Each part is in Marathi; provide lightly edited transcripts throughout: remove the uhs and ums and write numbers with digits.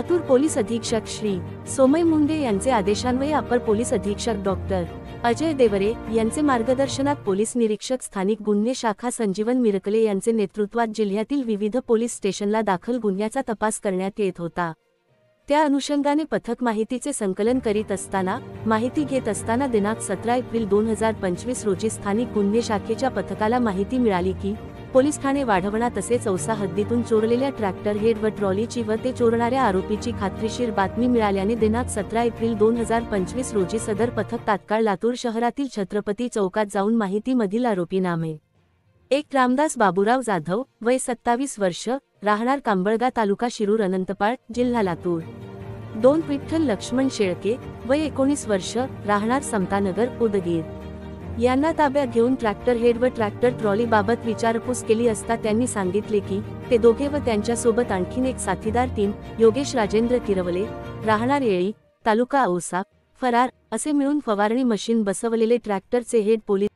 लातूर पोलीस अधीक्षक श्री सोमय मुंडे यांचे आदेशान्वये अपर पोलीस अधीक्षक डॉक्टर अजय देवरे यांचे मार्गदर्शनात पोलीस निरीक्षक स्थानिक गुन्हे शाखा संजीवन मिरकले यांचे नेतृत्वात जिल्ह्यातील विविध पोलीस स्टेशनला दाखल गुन्ह्याचा तपास करण्यात येत होता। त्या अनुषंगाने पथक माहितीचे संकलन करीत असताना माहिती घेत असताना दिनांक 17 एप्रिल 2025 रोजी स्थानिक गुन्हे शाखेच्या पथकाला माहिती मिळाली की पोलीस ठाणे वाढवणा तसेच औसा हद्दीतून चोरलेल्या ट्रॅक्टर हेड व ट्रॉलीची व ते चोरणाऱ्या आरोपीची खात्रीशीर बातमी मिळाल्याने दिनांक 17 एप्रिल 2025 रोजी सदर पथक तात्काळ लातूर शहरातील छत्रपती चौकात जाऊन माहितीमधील आरोपी नामे 1 रामदास बाबूराव जाधव वय 27 वर्ष राहणार कांबळगा तालुका शिरूर अनंतपाळ जिल्हा लातूर, 2 विठ्ठल लक्ष्मण शेळके वय 19 वर्ष राहणार समतानगर उदगीर यांना ताब्यात घेऊन ट्रॅक्टर हेड व ट्रॅक्टर ट्रॉली बाबत विचारपूस केली असता त्यांनी सांगितले की ते दोघे व त्यांच्यासोबत आणखीन एक साथीदार टीम योगेश राजेंद्र किरवले राहणार येळी तालुका औसा फरार असे मिळून फवारणी मशीन बसवलेले ट्रॅक्टरचे head police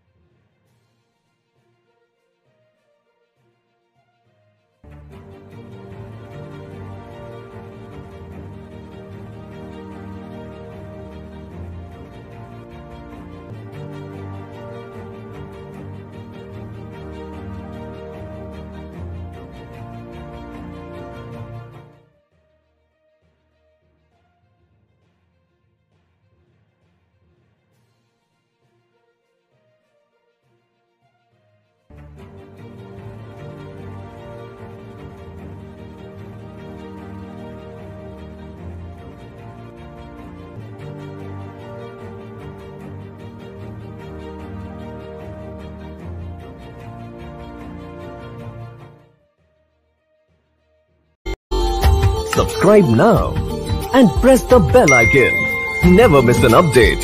Subscribe now and press the bell icon. Never miss an update.